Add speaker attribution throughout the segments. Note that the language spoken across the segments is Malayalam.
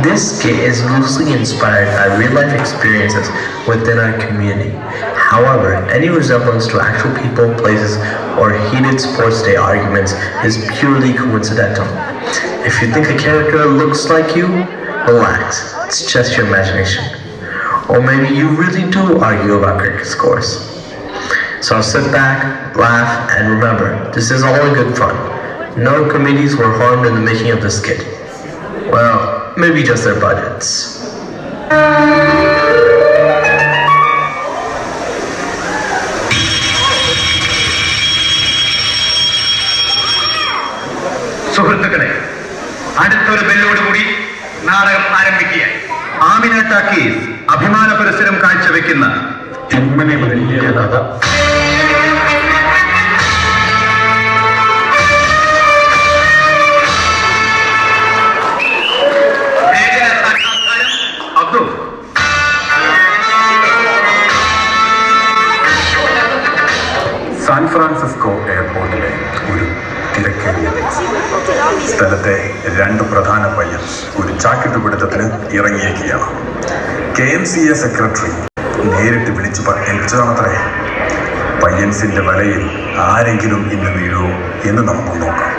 Speaker 1: This skit is loosely inspired by real-life experiences within our community. However, any resemblance to actual people, places, or heated sports day arguments is purely coincidental. If you think a character looks like you, relax, it's just your imagination. Or maybe you really do argue about cricket scores. So sit back, laugh, and remember, this is all in good fun. No committees were harmed in the making of this skit. Well, maybe just their budgets.
Speaker 2: സുഹൃത്തുക്കളെ, അടുത്തൊരു ബെല്ലോടുകൂടി നാടകം ആരംഭിക്കുകയായി. ആമിന ടാക്കീസ് അഭിമാന പുരസ്സരം കാഴ്ചവെക്കുന്ന ജന്മനെ വലിയ കഥ. അബ്ദുൾ സാൻ ഫ്രാൻസിസ്കോ എയർപോർട്ടിലെ ഒരു തിരക്കേറിയ സ്ഥലത്തെ രണ്ട് പ്രധാന പയ്യൻസ് ഒരു ചാക്കിട്ട് പിടുത്തത്തിന് ഇറങ്ങിയിരിക്കുകയാണ്. KMCA സെക്രട്ടറി നേരിട്ട് വിളിച്ചു ഏൽപ്പിച്ചതാണത്രേ. പയ്യൻസിന്റെ വലയിൽ ആരെങ്കിലും ഇന്ന് വീഴുമോ എന്ന് നമുക്ക് നോക്കാം.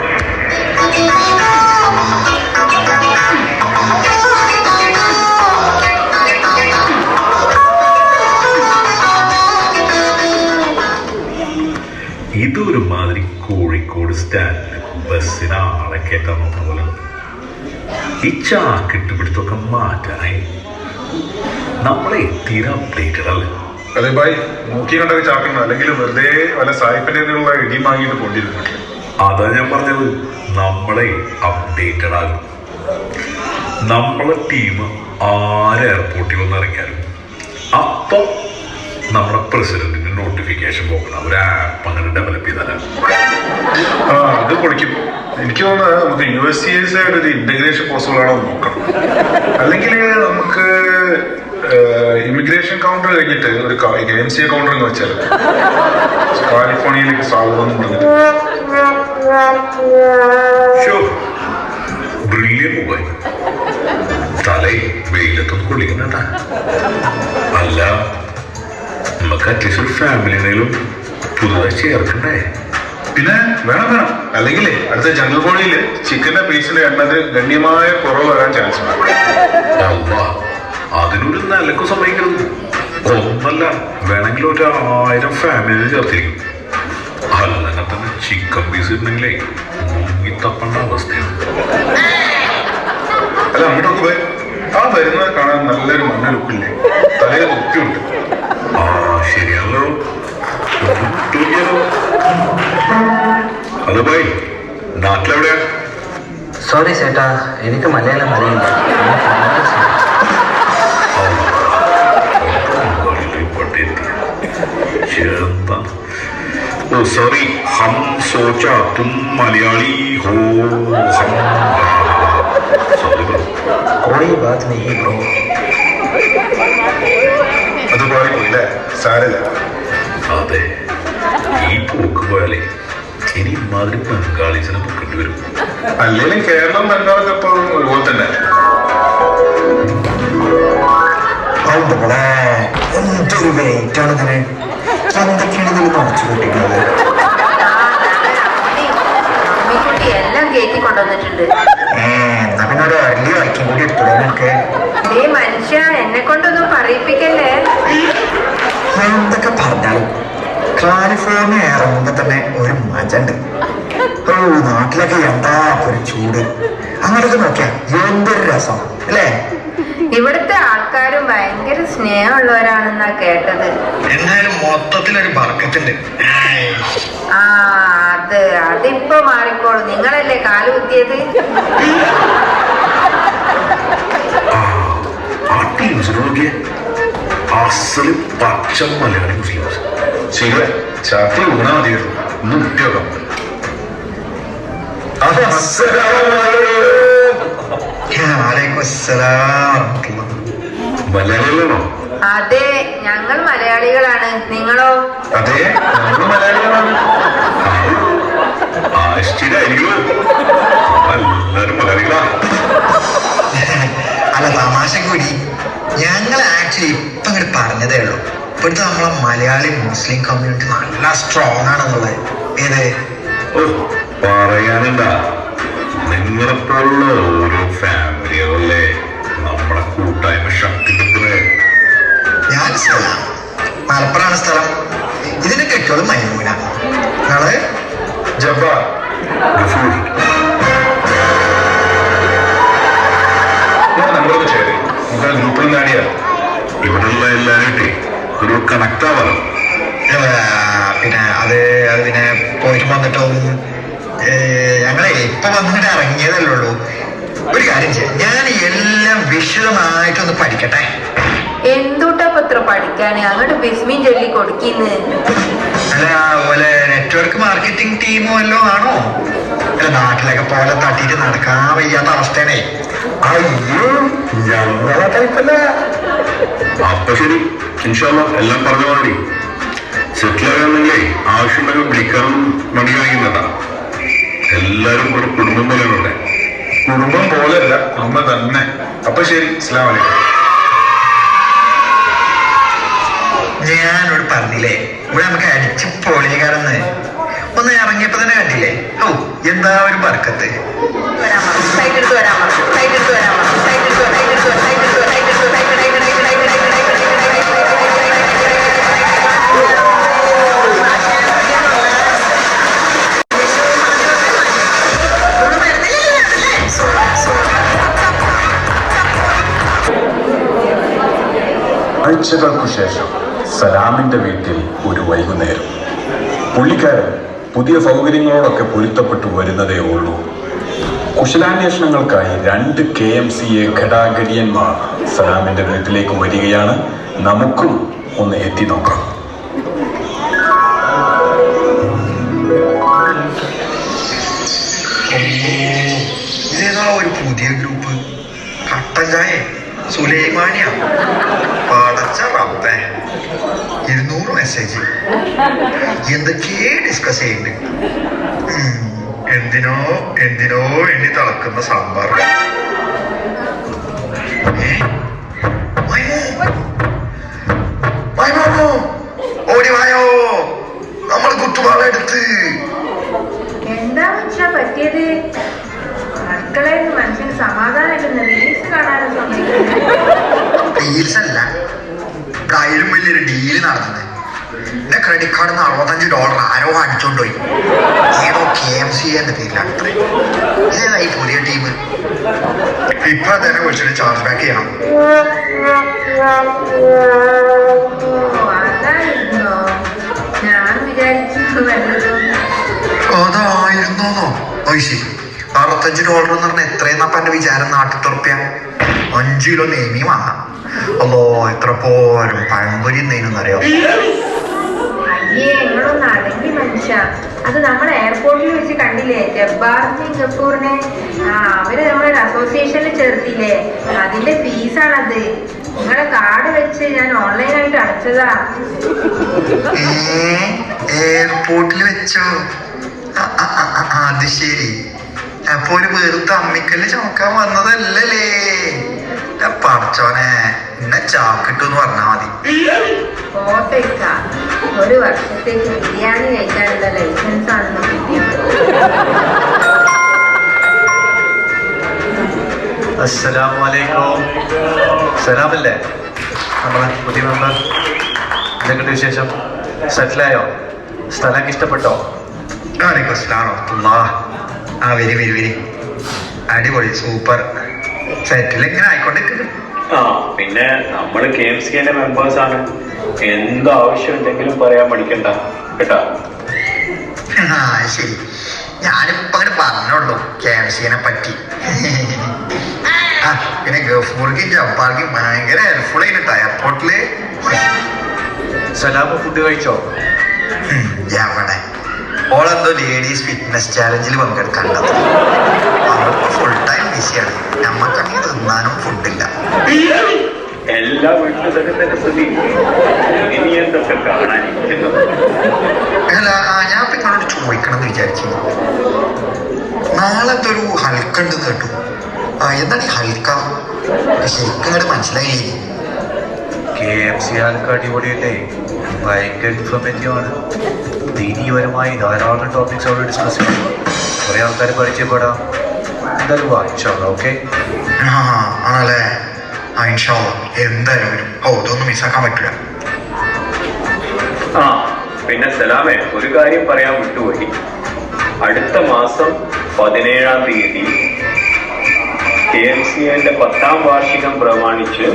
Speaker 2: ഇതൊരു മാതിരി കോഴിക്കോട് സ്റ്റാൻഡിൽ ബസ്സിന് ആളെ കയറ്റാൻ നോക്കുന്ന പോലെ ഈ ചാക്കിട്ട് പിടുത്തൊക്കെ മാറ്റാനായി നമ്മളെ തീരെ അപ്ഡേറ്റഡ് അല്ലേ?
Speaker 3: അതെ ഭായ്, നോക്കി കണ്ടൊക്കെ ചാക്കണം, അല്ലെങ്കിൽ വെറുതെ വല്ല സായിപ്പിന്റെ ഇടി വാങ്ങിയിട്ട് കൊണ്ടിരുന്നു.
Speaker 2: അതാ ഞാൻ പറഞ്ഞത്, നമ്മളെ അപ്ഡേറ്റഡ് ആകും. നമ്മളെ ടീം ആര് എയർപോർട്ടിൽ വന്ന് ഇറങ്ങിയാലും അപ്പം നമ്മുടെ പ്രസിഡന്റിന് നോട്ടിഫിക്കേഷൻ പോകുന്ന ഒരു ആപ്പ് അങ്ങനെ ഡെവലപ്പ് ചെയ്താലാണ്.
Speaker 3: അത് പൊളിക്കും. എനിക്ക് തോന്നുന്നത് നമുക്ക് USCIS ആയിട്ട് ഒരു ഇന്റഗ്രേഷൻ പോസിബിൾ ആണോ നോക്കണം. അല്ലെങ്കിൽ നമുക്ക് ഇമിഗ്രേഷൻ കൗണ്ടർ കഴിഞ്ഞിട്ട് ഒരു KMCA കൗണ്ടർ എന്ന് വെച്ചാൽ കാലിഫോർണിയയിലേക്ക് സ്വാഗതം എന്ന് പറഞ്ഞിട്ട്.
Speaker 2: തലേ വെയിലത്തൊന്നും കൊള്ളിക്കുന്നുണ്ടാ. അല്ല, നമുക്ക് അറ്റ്ലീസ്റ്റ് ഒരു ഫാമിലിനേലും പുതുതായി ചേർക്കണ്ടേ?
Speaker 3: പിന്നെ വേണം. അല്ലെങ്കിൽ അടുത്ത ജനറൽ ബോഡിയില് ചിക്കന്റെ പീസിന്റെ എണ്ണത് ഗണ്യമായ കുറവ് വരാൻ ചാൻസ് ഉണ്ട്.
Speaker 2: അതിനൊരു നിലക്കും സമ്മതിക്കരുത്. ഒന്നല്ല, വേണമെങ്കിൽ 1000 ഫാമിലിനെ ചേർത്തിരിക്കും. അല്ലെങ്കിൽ തന്നെ ചിക്കൻ പീസ് ഇട്ടുണ്ടെങ്കിലേ മുങ്ങി തപ്പേണ്ട അവസ്ഥയാണ്.
Speaker 3: അല്ല, അങ്ങോട്ടൊക്കെ പോയി ആ വരുന്നത് കാണാൻ നല്ലൊരു മണ്ണ ലുക്കില്ലേ, തലയിൽ കുപ്പിയുണ്ട്.
Speaker 2: ശരിയാണല്ലോ. ഹലോ ഭായ്, നാട്ടിലെവിടെയാ?
Speaker 1: സോറി ചേട്ടാ, എനിക്ക് മലയാളം അറിയില്ല.
Speaker 2: सॉरी, हम सोचा तुम मलयाली हो.
Speaker 1: कोई बात नहीं ब्रो.
Speaker 3: അത് പോയില്ലേ, സാരല്ല.
Speaker 2: അതെ, ഈ പോക്ക് പോയാലേ ഇനി ഇമാതിരി ബംഗാളീസിനെ പൊക്കേണ്ടി വരും.
Speaker 3: അല്ലെങ്കിൽ കേരളം ബംഗാളൊക്കെ എപ്പോഴും ഒരുപോലെ തന്നെ.
Speaker 1: എന്തൊരു വെയിറ്റ് ആണ് ഇതിന്. എന്തൊക്കെയാണ് ഇതിൽ കുറച്ചു കൂട്ടിക്കുന്നത്?
Speaker 4: എല്ലാം കയറ്റി കൊണ്ടുവന്നിട്ടുണ്ട്.
Speaker 1: അതിനൊരു വലിയ വൈക്കും കൂടി എടുത്തോക്കെ.
Speaker 4: മനുഷ്യ, എന്നെ കൊണ്ടൊന്നും പറയിപ്പിക്കല്ലേ.
Speaker 1: എന്തൊക്കെ പറഞ്ഞാലും കാലിഫോർണിയ ഇറങ്ങുമ്പോ തന്നെ ഒരു മജണ്ട്. നാട്ടിലൊക്കെ എന്താ ഒരു ചൂട്. അങ്ങോട്ടൊക്കെ നോക്കിയാ എന്തൊരു രസം അല്ലേ?
Speaker 4: ഇവിടുത്തെ ആൾക്കാരും ഭയങ്കര സ്നേഹമുള്ളവരാണെന്നാ കേട്ടത്.
Speaker 1: എന്തായാലും മൊത്തത്തിലൊരു ബർക്കത്തുണ്ട്.
Speaker 4: അതിപ്പോ മാറിക്കോളൂ. നിങ്ങളല്ലേ കാല് കുത്തിയത്?
Speaker 2: അസല് പച്ച മലയാളി മുസ്ലിംസ്.
Speaker 3: ശരിയല്ലേ, ചാത്തി ഊണാ മതിയായിരുന്നു. ഒന്ന് മുട്ടിയോക്കാം.
Speaker 2: മലയാളികളാണോ?
Speaker 4: അതെ, ഞങ്ങൾ മലയാളികളാണ്. നിങ്ങളോ?
Speaker 3: അതെ, നമ്മൾ മലയാളികളാണ്.
Speaker 2: എല്ലാരും മലയാളികളാ.
Speaker 1: അല്ല
Speaker 5: ആക്ച്വലി ഇപ്പം ഇങ്ങോട്ട് പറഞ്ഞതേ ഉള്ളൂ. ഇപ്പോഴത്തെ നമ്മളെ മലയാളി മുസ്ലിം കമ്മ്യൂണിറ്റി നല്ല സ്ട്രോങ് ആണെന്നുള്ളത്. ഏത്
Speaker 2: പറയാനെന്താ, നിങ്ങളെപ്പോലുള്ള ഓരോ ഫാമിലികളല്ലേ നമ്മളെ കൂട്ടായ്മ ശക്തി കിട്ടുന്നത്.
Speaker 5: ഞാൻ സ്ഥലം മലപ്പുറമാണ് സ്ഥലം. ഇതിനെ കെട്ടിയോളും മൈമൂന. നിങ്ങള്
Speaker 3: ജബ്ബാർ. ഞാൻ നമ്മളൊക്കെ ചേരി നമുക്ക് ഗ്രൂപ്പിൽ നാടിയാ
Speaker 2: ഇവിടെയുള്ള എല്ലാവരും ഒരു കണക്ട് ആവാലോ.
Speaker 5: പിന്നെ അത് പിന്നെ പോയിട്ട് വന്നിട്ടും ഞങ്ങളെ ഇപ്പൊ വന്നിട്ട് ഇറങ്ങിയതല്ലേ ഉള്ളൂ. ഒരു കാര്യം ചെയ്യാം, ഞാൻ എല്ലാം വിശദമായിട്ടൊന്ന് പഠിക്കട്ടെ.
Speaker 4: എന്തുട്ടപ്പത്ര പഠിക്കാന് അങ്ങോട്ട് ബിസ്മിൻ ചൊല്ലി കൊടുക്കുന്നു.
Speaker 5: അല്ല പോലെ നെറ്റ്വർക്ക് മാർക്കറ്റിംഗ് ടീമോ വല്ലതും ആണോ? അല്ല നാട്ടിലൊക്കെ പോലെ തട്ടിയിട്ട് നടക്കാൻ വയ്യാത്ത അവസ്ഥയാണേ.
Speaker 2: അയ്യോ, ഞങ്ങളെ ടൈപ്പല്ല. അപ്പൊ ശരി, ഇൻഷാല്ലാ എല്ലാം പറഞ്ഞ മതി. സെറ്റിൽ ആകാന്നല്ലേ ആവശ്യമുണ്ടെങ്കിൽ വിളിക്കാനും മണി വാങ്ങിക്കുന്നതാ. എല്ലാരും ഒരു കുടുംബം പോലെയുണ്ട്.
Speaker 3: കുടുംബം പോലെയല്ല, കുടുംബം തന്നെ. അപ്പൊ ശരി, അസ്സലാമു അലൈക്കും.
Speaker 5: ഞാനോട് പറഞ്ഞില്ലേ ഇവിടെ നമുക്ക് അടിച്ച് പൊളികാരെന്ന്. ഒന്ന് ഇറങ്ങിയപ്പോ തന്നെ കണ്ടില്ലേ? ഓ എന്താ ഒരു ബർക്കത്ത്.
Speaker 6: ആഴ്ചകൾക്കു ശേഷം സലാമിന്റെ വീട്ടിൽ ഒരു വൈകുന്നേരം. പുള്ളിക്കാരൻ പുതിയ സൗകര്യങ്ങളോടൊക്കെ പൊരുത്തപ്പെട്ടു വരുന്നതേ ഉള്ളൂ. കുശലാന്വേഷണങ്ങൾക്കായി 2 KMCA ഘടാഘടിയന്മാർ സലാമിന്റെ വീട്ടിലേക്ക് വരികയാണ്. നമുക്കും ഒന്ന് എത്തി നോക്കാം.
Speaker 5: ഇതേതാ ഒരു പുതിയ ഗ്രൂപ്പ്? കട്ടൻ ചായ സുലൈമാനിയ. പടച്ച റബ്ബേ, 200 മെസ്സേജ്. എന്തൊക്കെയേ ഡിസ്കസ് ചെയ്യുന്നുണ്ട്. എന്തിനോ എണ്ണി തിളക്കുന്ന സാമ്പാർ. ഓടി വായോ, നമ്മൾ കുത്തുവാളെടുത്ത്.
Speaker 4: എന്താ വെച്ചാ പറ്റിയത്? അടുക്കളയിൽ നിന്ന് മനുഷ്യന് സമാധാനമായിട്ടൊന്ന് റീൽസ് കാണാനും സമയം.
Speaker 5: ഡീൽസ് അല്ല, കയ്യിലും വലിയൊരു ഡീല് നടന്നത്. എന്റെ ക്രെഡിറ്റ് കാർഡിൽ നിന്ന് $65 ആരോ അടിച്ചോണ്ടുപോയി. ഏതോ KMCA എന്ന പേരിലാണ്. ഏതാ ഈ പുതിയ ടീം? ഇപ്പൊ തന്നെ വിളിച്ചിട്ട് ചാർജ് ബാക്ക് ചെയ്യണം.
Speaker 4: അതായിരുന്നോ? ഞാൻ വിചാരിച്ചു വല്ലതും.
Speaker 5: അതായിരുന്നോ? ശരി. $65 എന്ന് പറഞ്ഞാൽ എത്രയെന്നപ്പ എന്റെ വിചാരം? നാട്ടിത്തുറപ്പിയ 5 കിലോ നെയ്മി വാങ്ങാം. അല്ലോ എത്ര പോലും പഴംപൊരി നെയ്മെന്നറിയോ?
Speaker 4: അയ്യേ, നിങ്ങളൊന്ന് അടങ്ങി മനുഷ്യ. അത് നമ്മുടെ എയർപോർട്ടിൽ വെച്ച് കണ്ടില്ലേ ജബ്ബാറിനെയും ഗഫൂറിനെ? അവര് നമ്മളൊരു അസോസിയേഷനിൽ ചേർത്തില്ലേ, അതിന്റെ ഫീസാണത്. നിങ്ങളെ കാർഡ് വെച്ച് ഞാൻ ഓൺലൈനായിട്ട് അടച്ചതാ.
Speaker 5: എയർപോർട്ടിൽ വെച്ചോ? അത് ശരി. അപ്പൊ ഒരു വെറുത്ത അമ്മിക്കല്ല് ചുമക്കാൻ വന്നതല്ലേ? പടച്ചോനെ, എന്നെ ചാക്കിട്ടെന്ന് പറഞ്ഞാ മതി.
Speaker 4: ഫോട്ടോ ഇട്ടാ 1 വർഷത്തേക്ക് ബിരിയാണി കഴിക്കാനുള്ള ലൈസൻസ് ആണെന്ന് കിട്ടിയത്.
Speaker 7: അസ്സലാമു അലൈക്കും. സലാമല്ലേ നമ്മളെ പുതിയ മെമ്പർ? എന്തൊക്കെയുണ്ട് വിശേഷം? സെറ്റിലായോ? സ്ഥലമൊക്കെ ഇഷ്ടപ്പെട്ടോ?
Speaker 5: വരി അടിപൊളി, സൂപ്പർ. സെറ്റിൽ ഇങ്ങനെ ആയിക്കൊണ്ടിരിക്കുന്നു.
Speaker 8: പിന്നെ നമ്മള് KMCA മെമ്പേഴ്സ് ആണ്. എന്താവശ്യം ഉണ്ടെങ്കിലും പറയാൻ പഠിക്കണ്ട കേട്ടാ.
Speaker 5: ശരി, ഞാനിപ്പോ അങ്ങനെ പറഞ്ഞോളൂ KMCA പറ്റി. പിന്നെ ഗഫൂർക്കും ജബ്ബാർക്കും ഭയങ്കര ഹെൽപ്ഫുൾ ആയിട്ട് എയർപോർട്ടില്.
Speaker 7: സലാമ് ഫുഡ് കഴിച്ചോ?
Speaker 5: എവിടെ ഓളെന്തോ ലേഡീസ് ഫിറ്റ്നസ് ചാലഞ്ചിൽ പങ്കെടുക്കാണ്ടത്. അവൾക്ക് ഫുൾ ടൈം ബിസിയാണ്. നമ്മക്കാണെങ്കിൽ തിന്നാനും ഫുഡില്ല.
Speaker 8: എല്ലാ വീട്ടിലും തന്നെ സ്ഥിതി. ഇനി എന്തൊക്കെ കാണാനിരിക്കുന്നു.
Speaker 5: അല്ല, ഞാൻ ഇപ്പൊ നിങ്ങളോട് ചോദിക്കണം എന്ന് വിചാരിച്ചു. നാളെ എന്തൊരു ഹൽക്ക ഉണ്ടെന്ന് കേട്ടു. എന്താണ് ഈ ഹൽക്ക? ശരിക്കും ഇങ്ങോട്ട് മനസ്സിലായില്ലേ?
Speaker 7: KFC ആൾക്ക് അടിപൊളിയല്ലേ, ഭയങ്കര ഇൻഫോർമേറ്റീവ് ആണ്. ദീനീപരമായി ധാരാളം ടോപ്പിക്സ് അവിടെ ഡിസ്കസ് ചെയ്യും, കുറേ ആൾക്കാർ പരിചയപ്പെടാം. എന്തായാലും വായിച്ചോളാം. ഓക്കെ,
Speaker 5: ആണല്ലേ? ഇൻഷാല്ലാ എന്തായാലും വരും. ഇതൊന്നും മിസ്സാക്കാൻ പറ്റില്ല.
Speaker 8: ആ പിന്നെ സലാമേ, ഒരു കാര്യം പറയാൻ വിട്ടുപോയി. അടുത്ത മാസം 17-ാം തീയതി KMCA-ന്റെ 10ാം വാർഷികം പ്രമാണിച്ച്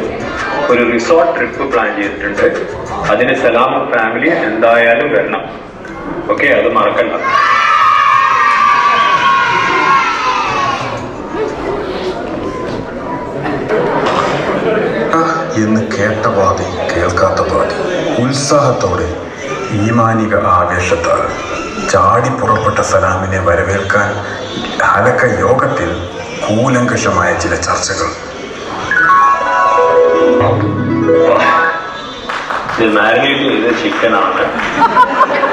Speaker 8: ഒരു റിസോർട്ട് ട്രിപ്പ് പ്ലാൻ ചെയ്തിട്ടുണ്ട്. അതിന് സലാമും ഫാമിലി എന്തായാലും വരണം. ഓക്കെ, അത് മറക്കണ്ട.
Speaker 6: എന്ന് കേട്ട പാതി കേൾക്കാത്ത പാതി ഉത്സാഹത്തോടെ ഈമാനിക ആവേശത്താൽ ചാടി പുറപ്പെട്ട സലാമിനെ വരവേൽക്കാൻ ഹലക്ക യോഗത്തിൽ കൂലങ്കഷമായ ചില ചർച്ചകൾ.
Speaker 8: ഇത് മാരിനേറ്റ് ചെയ്ത ചിക്കനാണ്.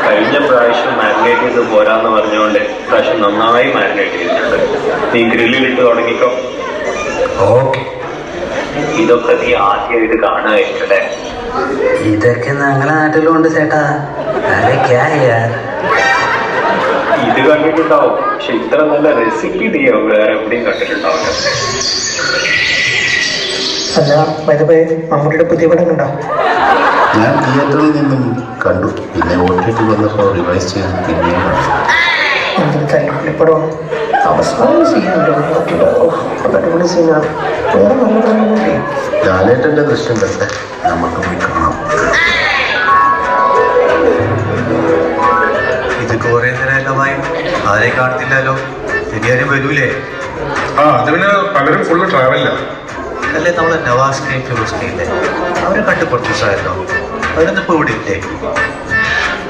Speaker 8: കഴിഞ്ഞ പ്രാവശ്യം മാരിനേറ്റ് ചെയ്ത് പോരാന്ന് പറഞ്ഞുകൊണ്ട് പ്രാവശ്യം നന്നായി മാരിനേറ്റ് ചെയ്തിട്ടുണ്ട്. നീ ഗ്രില്ലിലിട്ട് തുടങ്ങിക്കോ.
Speaker 1: ഓക്കെ.
Speaker 8: ഇതൊക്കെ നീ ആദ്യമായിട്ട് കാണുകയല്ലേ?
Speaker 1: ഇതൊക്കെ ഞങ്ങളെ നാട്ടിലുണ്ട് ചേട്ടാ.
Speaker 8: ഇത് കണ്ടിട്ടുണ്ടാവും, പക്ഷെ ഇത്ര നല്ല റെസിപ്പി നീ വേറെ എവിടെയും കണ്ടിട്ടുണ്ടാവില്ല.
Speaker 9: അല്ല, മമ്മൂട്ടിയുടെ പുതിയ പടം കണ്ടോ?
Speaker 10: ഞാൻ തിയേറ്ററിൽ നിന്നും കണ്ടു, പിന്നെ OTT വന്നപ്പോൾ റിവൈസ് ചെയ്ത് പിന്നെയും
Speaker 9: എന്തൊരു തല്ലിപ്പടമാണ്. അവസാനം സീനുണ്ടോ അടിപൊളി സീനാണ്. വേറെ നല്ല പടമല്ലേ?
Speaker 10: ലാലേട്ടൻ്റെ ദൃശ്യം കണ്ടേ, നമുക്ക് പോയി കാണാം.
Speaker 7: ഇത് കുറേ നേരമായി ആരെയും കാണുന്നില്ലല്ലോ. ഇനി ആരും വരൂലേ?
Speaker 3: അത് പിന്നെ പലരും ഫുള്ള് ട്രാവലില്ല.
Speaker 7: അല്ലേ, നമ്മളെ നവാസ്നെയും ഫിറോസ്നെയില്ലേ, അവരെ കണ്ട് കുറച്ച് ദിവസമായല്ലോ. അവരൊന്നും ഇപ്പോൾ ഇവിടെ ഇല്ലേ?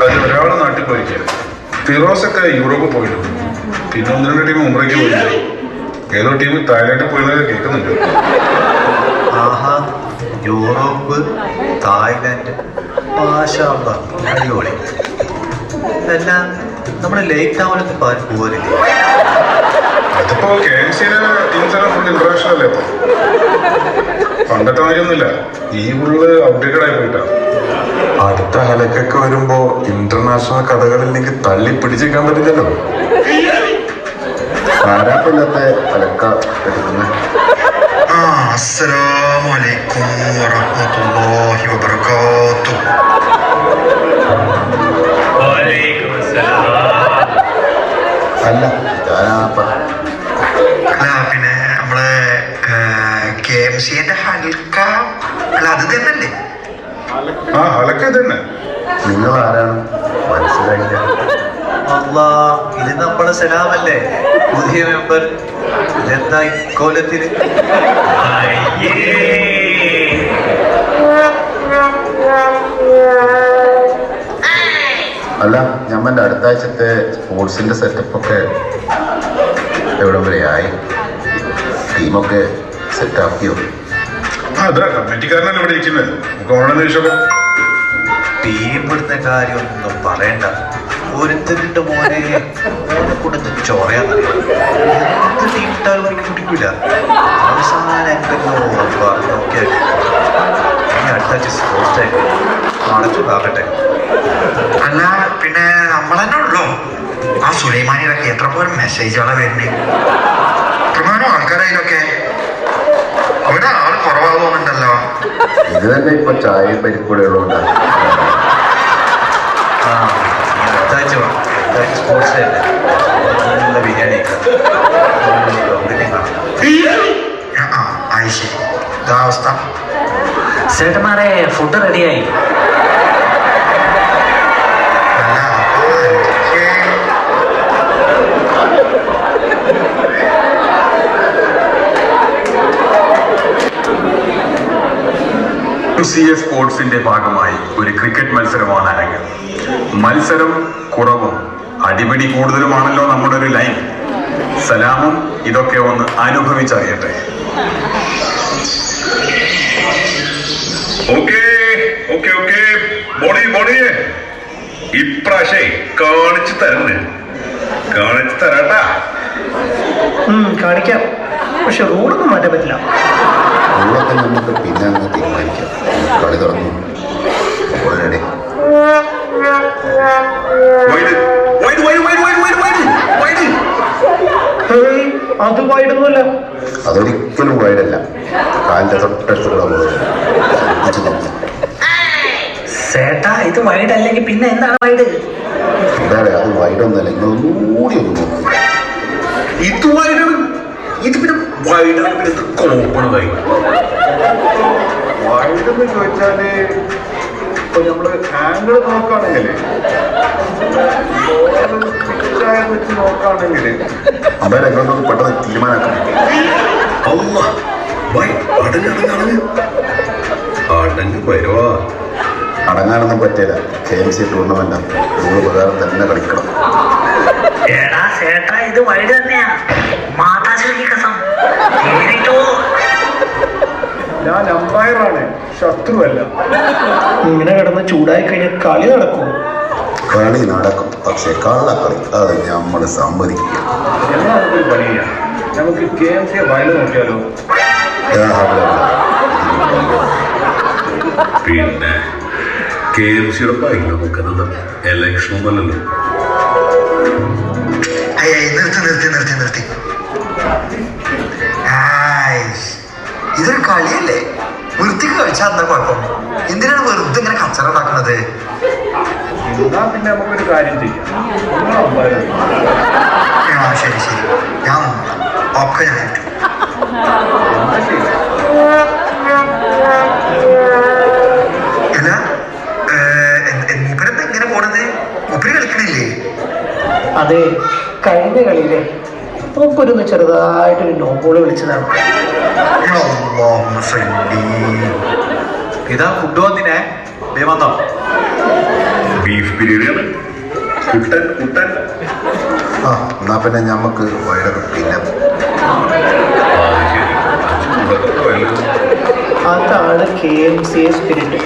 Speaker 3: അതിൽ ഒരാൾ നാട്ടിൽ പോയിരിക്കുക. ഫിറോസൊക്കെ യൂറോപ്പ് പോയിട്ടുണ്ട്. പിന്നെ 1-2 ടീം മുംബൈക്ക് പോയിട്ടുണ്ട്. ഏതോ ടീം തായ്ലാൻഡിൽ പോയെന്നൊക്കെ കേൾക്കുന്നുണ്ട്.
Speaker 7: ആഹാ, യൂറോപ്പ്, തായ്ലാൻഡ്, മാഷാ അല്ലാഹ്, അടിപൊളി. അല്ല, നമ്മുടെ ലേക്ക് ടൗണിലൊക്കെ പോരില്ലേ?
Speaker 3: അതിപ്പോ KMCA ടീംസ് എല്ലാം ഫുൾ ഇന്റർനാഷണൽ അല്ലേ? ഇപ്പൊ പണ്ടത്തെ കാര്യമൊന്നുമില്ല. ഈ ഫുള്ള് അപ്ഡേറ്റഡ് ആയി പോയിട്ടാണ്.
Speaker 6: അടുത്ത ഹലക്കൊക്കെ വരുമ്പോ ഇന്റർനാഷണൽ കഥകളില്ലെങ്കിൽ തള്ളി പിടിച്ചേക്കാൻ പറ്റില്ലല്ലോ.
Speaker 10: ആരാപ്പില്ലാത്ത അലക്ക എടുക്കുന്നത്.
Speaker 5: അസ്സലാമു അലൈക്കും വറഹ്മത്തുള്ളാഹി വബറകാതുഹു.
Speaker 10: അല്ല, ഞാനാപ്പ
Speaker 5: പിന്നെ നമ്മളെ KMCA-ന്റെ ഹൽക്ക അല്ല, അത് തന്നെയല്ലേ?
Speaker 3: ഹലക്ക തന്നെ.
Speaker 10: നിങ്ങൾ ആരാണ് മനസ്സിലായില്ല?
Speaker 7: അല്ലാ, ഇത് നമ്മളെ സലാമല്ലേ, പുതിയ മെമ്പർ. ഇതെന്താ ഇക്കോലത്തിന്?
Speaker 10: അല്ല, ഞമ്മൻ്റെ അടുത്ത ആഴ്ചത്തെ സ്പോർട്സിൻ്റെ സെറ്റപ്പൊക്കെ എവിടം വരെ ആയി? ടീമൊക്കെ സെറ്റാക്കിയോ?
Speaker 3: അതാ കമ്മിറ്റിക്കാരനല്ലേ ഇവിടെ ഇരിക്കുന്നത്. നമുക്ക് ഓണം ചോദിച്ചോളൂ.
Speaker 7: ടീം ഇടുന്ന കാര്യമൊന്നും പറയണ്ട. ഒരുത്തരിട്ട് മോനെ കൊടുത്ത് ചോറയാന്നറിയാം. എന്ത് ടീം ഇട്ടാലും എനിക്ക് കുടിക്കില്ല. അവസാനം എന്തെല്ലോ പറഞ്ഞൊക്കെ ഇനി അടുത്താഴ്ച സ്പോർട്സ് ആയിട്ട് നടത്തുന്നാകട്ടെ.
Speaker 5: അല്ല, പിന്നെ നമ്മൾ തന്നെ ഉള്ളോ? ആ സുലൈമാനിയിലൊക്കെ എത്ര പോലും മെസ്സേജുകളെ വരുന്നേ. എത്രമാനോ ആൾക്കാരായാലൊക്കെ ഇവിടെ ആള് കുറവാകുന്നുണ്ടല്ലോ.
Speaker 10: ഇത് തന്നെ ഇപ്പൊ ചായയും പരിപ്പൂടെ ഉള്ളതുകൊണ്ടാണ്.
Speaker 7: ആ, ഇനി അടുത്താഴ്ച സ്പോർട്സ് ആയിട്ട് നല്ല ബിരിയാണി കാണാം.
Speaker 5: ശരി, ഇതാ അവസ്ഥ.
Speaker 1: ചേട്ടന്മാരെ ഫുഡ് റെഡിയായി.
Speaker 6: CA സ്പോർട്സിന്റെ ഭാഗമായി ഒരു ക്രിക്കറ്റ് മത്സരമാണ് അരങ്ങ്. മത്സരം കുറവും അടിപിടി കൂടുതലുമാണല്ലോ നമ്മുടെ ഒരു ലൈൻ. സലാമും ഇതൊക്കെ ഒന്ന് അനുഭവിച്ചറിയട്ടെ.
Speaker 2: ഇപ്രാവശ്യേ കാണിച്ചു തരാട്ടാ.
Speaker 9: കാണിക്കാം, പക്ഷെ റൂളൊന്നും മാറ്റാൻ പറ്റില്ല.
Speaker 10: ഉള്ളൊക്കെ നമുക്ക് പിന്നെ അങ്ങ് തീരുമാനിക്കാം. കളി തുടങ്ങി. ഓൾറെഡി
Speaker 9: അത് വൈഡൊന്നുമല്ല.
Speaker 10: അതൊരിക്കലും വൈഡല്ല. കാലിന്റെ തൊട്ടടുത്തുള്ള
Speaker 9: ചേട്ടാ ഇത് വൈഡ് അല്ലെങ്കിൽ പിന്നെ എന്താണ് വൈഡ്?
Speaker 10: എന്താണ് അത് വൈഡൊന്നല്ല. നിങ്ങളൊന്നുകൂടി ഒന്ന് നോക്കി.
Speaker 2: ഇത് വൈഡാണ്. ഇത് പിന്നെ വൈഡാണ്. പിന്നെ കോപ്പണ് വൈഡ്.
Speaker 6: വൈഡെന്ന് ചോദിച്ചാല് ഇപ്പൊ നമ്മള് ആംഗിൾ നോക്കുകയാണെങ്കിൽ വെച്ച് നോക്കുകയാണെങ്കിൽ
Speaker 10: അവരെ എങ്ങോട്ടൊന്ന് പെട്ടെന്ന് തീരുമാനമാക്കണം.
Speaker 2: അടങ്ങ് വരുവാ.
Speaker 10: അടങ്ങാനൊന്നും പറ്റില്ല. KMC ടൂർണമെന്റ് നിങ്ങൾ പ്രകാരം തന്നെ കളിക്കണം.
Speaker 9: എടാ ചേട്ടാ ഇത് വൈഡ് തന്നെയാ.
Speaker 6: ഞാൻ അമ്പയറാണ്, ശത്രുവല്ല.
Speaker 9: ഇങ്ങനെ കിടന്ന് ചൂടായി കഴിഞ്ഞാൽ കളി നടക്കും.
Speaker 10: കളി നടക്കും, പക്ഷെ കള്ളക്കളി അത് നമ്മൾ സമ്മതിക്കുക.
Speaker 6: എന്നാ നമുക്കൊരു പണി ചെയ്യാം. നമുക്ക് KMC വയല് നോക്കിയാലോ?
Speaker 2: പിന്നെ KMCയുടെ ഫൈനൽ നോക്കുന്നത് ഇലക്ഷനൊന്നുമല്ലല്ലോ.
Speaker 5: നിർത്തി. ഇതൊരു കളിയല്ലേ? വൃത്തിക്ക് കളിച്ചാൽ എന്താ കുഴപ്പം? എന്തിനാണ് വെറുതെ ഇങ്ങനെ കച്ചറ ഉണ്ടാക്കുന്നത്?
Speaker 6: എന്നാ പിന്നെ നമുക്കൊരു കാര്യം ചെയ്യാം. നിങ്ങൾ അമ്പയർ.
Speaker 5: ശരി ഞാൻ ഒക്കെ ഞാൻ ഏറ്റു. അല്ല മൂപ്പരെന്താ ഇങ്ങനെ പോണത്? മൂപ്പര് കളിക്കണില്ലേ?
Speaker 9: അതെ, കഴിഞ്ഞ കളിയിലെ മൂപ്പരൊന്ന് ചെറുതായിട്ടൊരു നോ ബോൾ വിളിച്ചതാണ്.
Speaker 7: ഇതാ ഫുഡ് വന്നിനെ വന്നോ?
Speaker 2: ബീഫ് ബിരിയാണിയാണ്. കുട്ടൻ.
Speaker 10: എന്നാ പിന്നെ ഞമ്മക്ക് വൈഡൊക്കെ പിന്നെ.
Speaker 9: അതാണ് KMC സ്പിരിറ്റ്.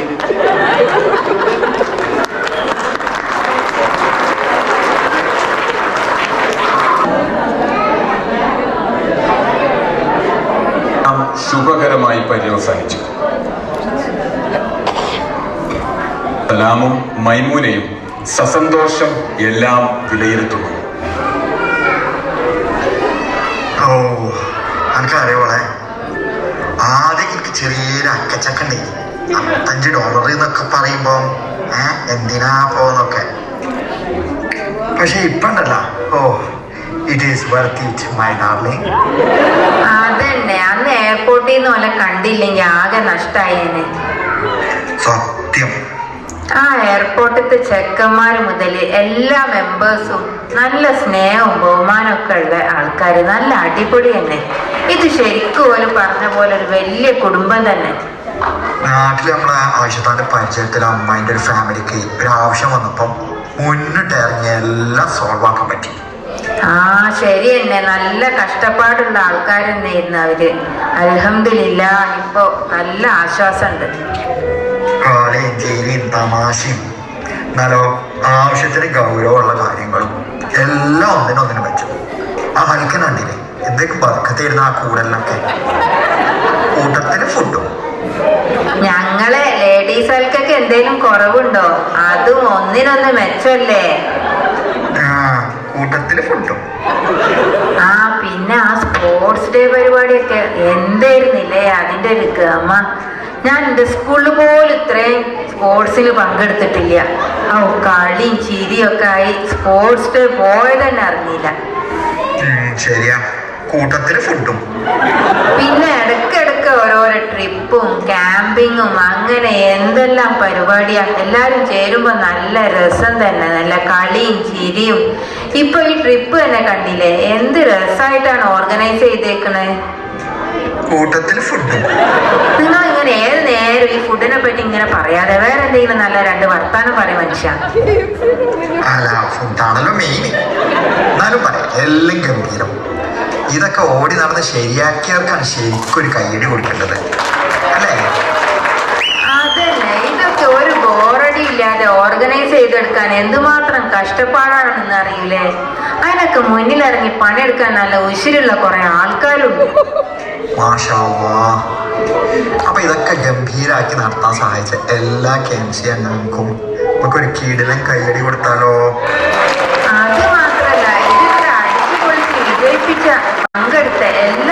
Speaker 6: ശുഭകരമായി പര്യവസാനിച്ചു. സലാമും മൈമൂനയും സസന്തോഷം എല്ലാം വിലയിരുത്തുന്നു.
Speaker 5: എനിക്കറിയോളെ ആദ്യം എനിക്ക് ചെറിയൊരു അക്കച്ചക്കണ്ടേ, $55 എന്നൊക്കെ പറയുമ്പോ എന്തിനാ പോന്നൊക്കെ. പക്ഷെ ഇപ്പൊ ഉണ്ടല്ലോ, it is worth it my darling.
Speaker 4: അതന്നെ, അന്ന് എയർപോർട്ടിൽ നിന്ന് പോലെ കണ്ടില്ലെങ്കിൽ ആകെ നഷ്ടായേനെ.
Speaker 5: സത്യം.
Speaker 4: ആ എയർപോർട്ടിലത്തെ ചെക്കന്മാർ മുതൽ എല്ലാ മെമ്പേഴ്സും നല്ല സ്നേഹവും ബഹുമാനമൊക്കെ ഉള്ള ആൾക്കാർ, നല്ല അടിപൊളി തന്നെ. ഇത് ശരിക്കും പോലെ പറഞ്ഞ പോലെ ഒരു വലിയ കുടുംബം തന്നെ.
Speaker 5: നാട്ടിൽ നമ്മളെ ആവശ്യത്താന്റെ പരിചയത്തിൽ അമ്മായിന്റെ ഒരു ഫാമിലിക്ക് ഒരു ആവശ്യം വന്നപ്പം മുന്നിട്ട് ഇറങ്ങി എല്ലാം സോൾവ് ആക്കാൻ പറ്റി.
Speaker 4: ശരി തന്നെ, നല്ല കഷ്ടപ്പാടുള്ള ആൾക്കാർ തന്നെയായിരുന്നു അവര്. അൽഹംദുലില്ലാഹ് ഇപ്പൊ നല്ല ആശ്വാസമുണ്ട്.
Speaker 5: കളിയും ചിരിയും തമാശയും എന്നാലോ ആവശ്യത്തിന് ഗൗരവമുള്ള കാര്യങ്ങളും എല്ലാം ഒന്നിനൊന്നിനും പറ്റും. ആ കളിക്കുന്നുണ്ടില്ലേ എന്തൊക്കെ ബർക്കത്തായിരുന്നു ആ കൂടലിനൊക്കെ. കൂട്ടത്തിന് ഫുഡും.
Speaker 4: ഞങ്ങളെ ലേഡീസ് ആൾക്കൊക്കെ എന്തേലും കുറവുണ്ടോ? അതും ഒന്നിനൊന്ന് മെച്ചല്ലേ.
Speaker 5: കൂട്ടത്തില് ഫുഡും.
Speaker 4: പിന്നെ ആ സ്പോർട്സ് ഡേ പരിപാടിയൊക്കെ എന്തായിരുന്നില്ലേ അതിന്റെ ഒരു ഗമ. ഞാൻ എൻ്റെ സ്കൂളിൽ പോലും ഇത്രയും സ്പോർട്സിൽ പങ്കെടുത്തിട്ടില്ല. കളിയും ചിരിയൊക്കെ ആയി സ്പോർട്സ് ഡേ പോയതന്നെ അറിഞ്ഞില്ല.
Speaker 5: ശരിയാ, കൂട്ടത്തില് ഫുഡും.
Speaker 4: പിന്നെ ഇടയ്ക്കിടയ്ക്ക് ഓരോരോ ട്രിപ്പും ക്യാമ്പിങ്ങും അങ്ങനെ എന്തെല്ലാം പരിപാടിയാ. എല്ലാരും ചേരുമ്പോ നല്ല രസം തന്നെ, നല്ല കളിയും ചിരിയും. ഇപ്പൊ ഈ ട്രിപ്പ് തന്നെ കണ്ടില്ലേ, എന്ത് രസമായിട്ടാണ് ഓർഗനൈസ് ചെയ്തേക്കണേ.
Speaker 5: കൂട്ടത്തില് ഫുഡും.
Speaker 4: നിങ്ങൾ ഇങ്ങനെ ഏത് നേരം ഈ ഫുഡിനെ പറ്റി ഇങ്ങനെ പറയാതെ വേറെ എന്തെങ്കിലും നല്ല രണ്ട് വർത്താനം പറയും മനുഷ്യ.
Speaker 5: അല്ല, ഫുഡാണല്ലോ മെയിൻ. എന്നാലും പറയാം എല്ലാം ഗംഭീരം. ഇതൊക്കെ ഓടി നടന്ന് ശരിയാക്കിയവർക്കാണ് ശരിക്കും ഒരു കയ്യടി കൊടുക്കേണ്ടത് അല്ലേ?
Speaker 4: അതന്നെ, ഇതൊക്കെ ഒരു ബോറടി ഇല്ലാതെ ഓർഗനൈസ് ചെയ്തെടുക്കാൻ എന്തുമാത്രം കഷ്ടപ്പാടാണെന്ന് അറിയില്ലേ. അതിനൊക്കെ മുന്നിലിറങ്ങി പണിയെടുക്കാൻ നല്ല ഉശിരുള്ള കുറെ ആൾക്കാരുണ്ട്.
Speaker 5: മാഷാ അല്ലാഹ്. അപ്പൊ ഇതൊക്കെ ഗംഭീരാക്കി നടത്താൻ സഹായിച്ച എല്ലാ KMC അംഗങ്ങൾക്കും നമുക്കൊരു കീടിലും കയ്യടി കൊടുത്താലോ?
Speaker 4: അത് മാത്രല്ല ഇത് അടിച്ചു പൊളിച്ച് വിജയിപ്പിച്ച പങ്കെടുത്ത എല്ലാ